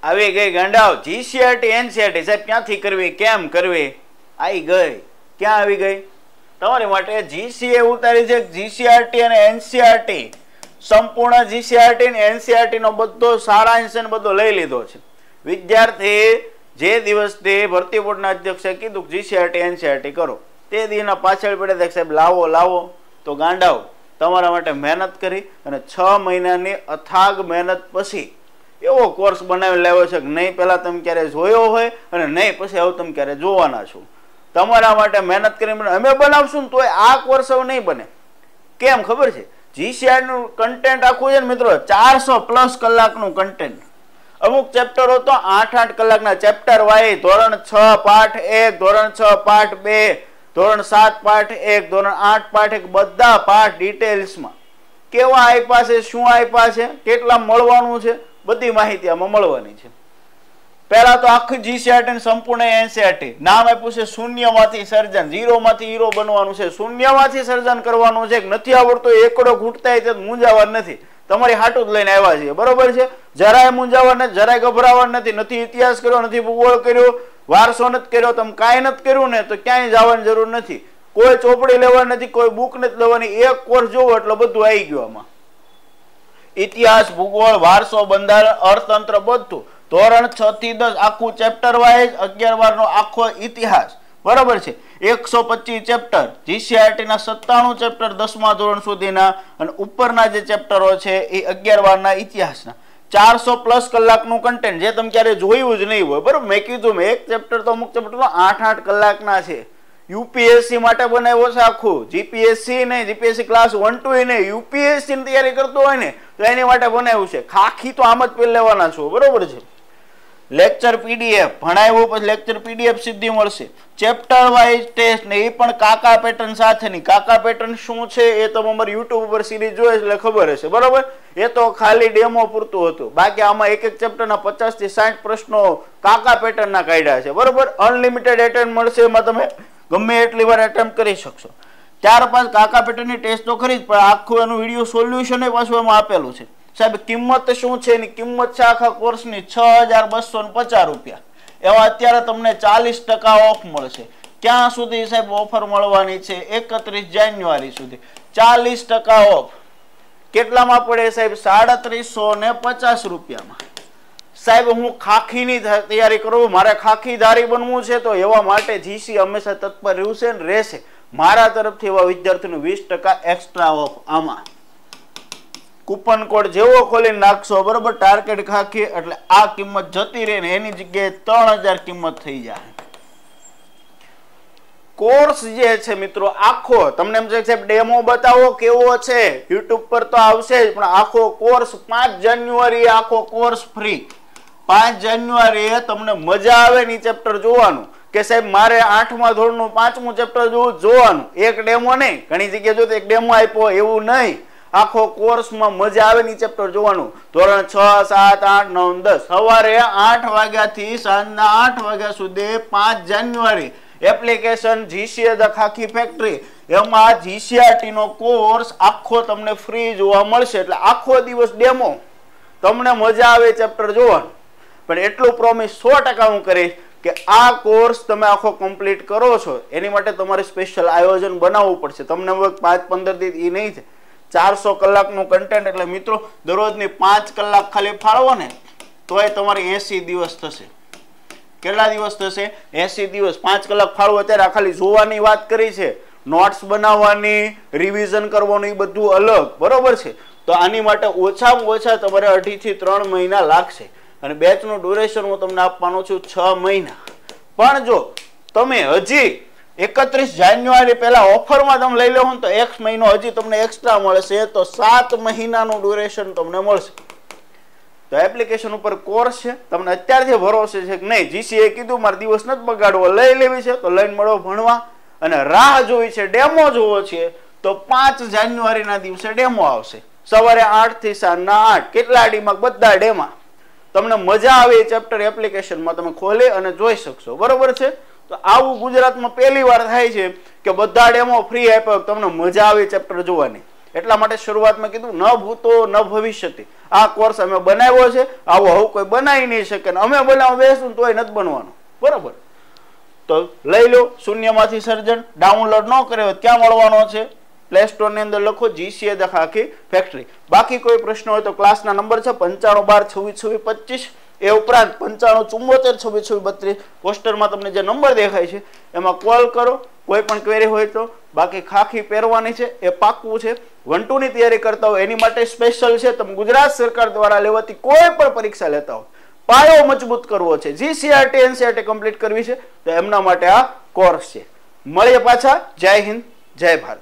આવી ગઈ ગાંડાઓ GCRT NCERT સાહેબ ક્યાંથી કરવી કેમ કરવી આવી ગઈ ક્યાં આવી ગઈ તમારી માટે જીસીએ ઉતારી છે જીસીઆરટી અને એનસીઆરટી સંપૂર્ણ જીસીઆરટી અને એનસીઆરટી નો બધો સારાંશ ને બધો લઈ લીધો છે વિદ્યાર્થી જે દિવસથી ભરતી બોર્ડના અધ્યક્ષે કીધું જીસીઆરટી એનસીઆરટી કરો તે દીના પાછળ પડે સાહેબ લાવો લાવો તો ગાંડાઓ તમારા માટે મહેનત કરી અને 6 મહિનાની અથાગ મહેનત પછી એવો કોર્સ બનાવી લાવ્યો છે કે નહીં પહેલા તમે ક્યારે જોયો હોય અને નહીં પછી હવે તમે ક્યારે જોવાના છો તમારા માટે મહેનત કરીને અમે બનાવશું ને તોય આ કોર્સ હવે નહીં બને કેમ ખબર છે જીસીઆર નું કન્ટેન્ટ આખું છે ને મિત્રો 400+ કલાકનું કન્ટેન્ટ અમુક ચેપ્ટરો તો 8-8 કલાકના ચેપ્ટર વાય ધોરણ 6 પાઠ 1 ધોરણ 6 પાઠ 2 ધોરણ 7 પાઠ 1 ધોરણ 8 પાઠ 1 બધા પાઠ ડિટેલ્સમાં કેવા આપ્યા છે શું આપ્યા છે કેટલા મળવાનું છે બધી માહિતી આમાં મળવાની છે પહેલા તો આખી જીસીઆરટી સંપૂર્ણ એનસીઆરટી નામ આપ્યું છે શૂન્યમાંથી સર્જન ઝીરોમાંથી હીરો બનવાનું છે શૂન્યમાંથી સર્જન કરવાનું છે નથી આવડતું એકડો ઘૂંટતા તે મૂંઝાવર નથી તમારી હાટું જ લઈને આવ્યા છીએ બરોબર છે જરાય મૂંઝાવર નથી જરાય ગભરાવર નથી ઇતિહાસ કર્યો નથી ભૂગોળ કર્યો વારસો નથી કર્યો તમે કાંઈ નથી કર્યું ને તો ક્યાંય જવાની જરૂર નથી કોઈ ચોપડી લેવાની નથી કોઈ બુક નથી લેવાની એક કોર્સ જોવો એટલે બધું આવી ગયું આમાં ઇતિહાસ ભૂગોળ વારસો બંધારણ અર્થતંત્ર બધું ધોરણ 6 થી 10 આખું ચેપ્ટર વાઇઝ 11 નો આખો ઇતિહાસ બરોબર છે 125 ચેપ્ટર જીસીઆરટી ના 97 ચેપ્ટર 10મા ધોરણ સુધીના અને ઉપરના જે ચેપ્ટરો છે એ 11 ના ઇતિહાસના 400+ કલાકનું કન્ટેન્ટ જે તમે ક્યારે જોયું જ નહીં હોય બરોબર મેં કીધું મેં એક ચેપ્ટર તો અમુક ચેપ્ટર તો 8-8 કલાકના છે યુપીએસસી માટે બનાવ્યો છે આખું જીપીએસસી ને જીપીએસસી ક્લાસ 1-2 ને યુપીએસસી ની તૈયારી કરતો હોય ને તો એની માટે બનાવ્યું છે ખાખી તો આમ જ પેલ લેવાના છો બરોબર છે લેક્ચર પીડીએફ ભણાવ્યો પછી લેક્ચર પીડીએફ સીધી મળશે ચેપ્ટર વાઇઝ ટેસ્ટ ને એ પણ કાકા પેટર્ન સાથેની કાકા પેટર્ન શું છે એ તમે અમારી યુટ્યુબ ઉપર સિરીઝ જોઈ એટલે ખબર હશે બરોબર એ તો ખાલી ડેમો પૂરતું હતું બાકી આમાં એક એક ચેપ્ટરના 50 થી 60 પ્રશ્નો કાકા પેટર્નના કાઢ્યા છે બરોબર અનલિમિટેડ એટેમ્પ મળશે એમાં તમે ગમે એટલી વાર એટેમ્પ કરી શકશો ત્યાર બાદ કાકા પેટર્નની ટેસ્ટ તો ખરી જ પણ આખું એનું વિડીયો સોલ્યુશન એ પાછું એમાં આપેલું છે સાહેબ કિંમત શું છે એની કિંમત છે આખા કોર્સની 6250 રૂપિયા એવા અત્યારે તમને 40% ઓફ મળશે ક્યાં સુધી સાહેબ ઓફર મળવાની છે 31 જાન્યુઆરી સુધી 40% ઓફ કેટલામાં પડે સાહેબ 3750 રૂપિયામાં સાહેબ હું ખાખીની તૈયારી કરું મારે ખાખીધારી બનવું છે તો એવા માટે જીસી હંમેશા તત્પર રહ્યું છે ને રહેશે મારા તરફથી એવા વિદ્યાર્થીનું 20% એક્સ્ટ્રા ઓફ આમાં કૂપન કોડ જેવો ખોલીને નાખશો બરોબર ટાર્ગેટ ખાખી એટલે આ કિંમત જતી રહે ને એની જગ્યાએ 3000 કિંમત થઈ જાય કોર્સ જે છે મિત્રો આખો તમને એમ છે સાહેબ ડેમો બતાવો કેવો છે યુટ્યુબ પર તો આવશે જ પણ આખો કોર્સ 5 જાન્યુઆરી આખો કોર્સ ફ્રી 5 જાન્યુઆરી તમને મજા આવે ની ચેપ્ટર જોવાનું કે સાહેબ મારે 8મા ધોરણનું 5મું ચેપ્ટર જોવાનું એક ડેમો નહીં ઘણી જગ્યાએ જો એક ડેમો આપ્યો એવું નહીં આખો કોર્સમાં મજા આવે ની ચેપ્ટર જોવાનું ધોરણ 6 7 8 9 10 સવારે 8 વાગ્યાથી સાંજના 8 વાગ્યા સુધી 5 જાન્યુઆરી application GCA the khaki factory એમાં જીસીઆરટી નો કોર્સ આખો તમને ફ્રી જોવા મળશે એટલે આખો દિવસ ડેમો તમને મજા આવે ચેપ્ટર જોવાનું પણ એટલું પ્રોમિસ 100% હું કરીશ કે આ કોર્સ તમે આખો કમ્પ્લીટ કરો છો એની માટે તમારે સ્પેશિયલ આયોજન બનાવવું પડશે તમને 5-15 દી એ નહીં થાય 400 કલાકનું કન્ટેન્ટ એટલે મિત્રો દરરોજની 5 કલાક ખાલી ફાળવો ને તોય તમારે 80 દિવસ થશે કેટલા દિવસ થશે 80 દિવસ 5 કલાક ફાળવો અત્યારે ખાલી જોવાની વાત કરી છે નોટ્સ બનાવવાની રિવિઝન કરવાનું એ બધું અલગ બરોબર છે તો આની માટે ઓછામાં ઓછા તમારે 2.5 થી 3 મહિના લાગશે અને બેચનું ડ્યુરેશન હું તમને આપવાનો છું 6 મહિના પણ જો તમે હજી 31 જાન્યુઆરી પહેલા ઓફરમાં તમે લઈ લેવો ને તો 1 મહિનો હજી તમને એક્સ્ટ્રા મળશે તો 7 મહિનાનું ડ્યુરેશન તમને મળશે તો એપ્લિકેશન ઉપર કોર્સ છે તમને અત્યારથી ભરોસે છે કે નહીં જીસીએ કીધું મારે દિવસ નથી બગાડવો લઈ લેવી છે તો લઈને મળો ભણવા અને રાહ જોઈ છે ડેમો જોવો છે તો 5 જાન્યુઆરીના દિવસે ડેમો આવશે સવારે 8 થી સાંજના 8 કેટલા ડીમાં બધા ડેમા તમને મજા આવે એ ચેપ્ટર એપ્લિકેશનમાં તમે ખોલી અને જોઈ શકશો બરોબર છે તો આવું ગુજરાતમાં પહેલી વાર થાય છે કે બધા ડેમો ફ્રી આપ્યો તમને મજા આવે ચેપ્ટર જોવાની એટલા માટે શરૂઆતમાં કીધું ન ભૂતો ન ભવિષ્યતિ, આ કોર્સ અમે બનાવ્યો છે, આવો હવે કોઈ બનાવી નહીં શકે, અમે બનાવવા બેસું તોય નથી બનવાનું, બરોબર. તો લઈ લો, શૂન્યમાંથી સર્જન ડાઉનલોડ ન કરે હોય ક્યાં મળવાનો છે? પ્લે સ્ટોર ની અંદર લખો GCA આખી ફેક્ટરી. બાકી કોઈ પ્રશ્ન હોય તો ક્લાસના નંબર છે 9512262625, એ ઉપરાંત 9574262632. પોસ્ટરમાં તમને જે નંબર દેખાય છે એમાં કોલ કરો, કોઈ પણ ક્વેરી હોય તો. બાકી ખાખી પહેરવાની છે એ પાક્કું છે. 1-2 ની તૈયારી કરતા હોય એની માટે સ્પેશિયલ છે. તમે ગુજરાત સરકાર દ્વારા લેવાતી કોઈ પણ પરીક્ષા લેતા હોય, પાયો મજબૂત કરવો છે, GCRT NCRT કમ્પ્લીટ કરવી છે, તો એમના માટે આ કોર્સ છે. મળીએ પાછા. જય હિન્દ, જય ભારત.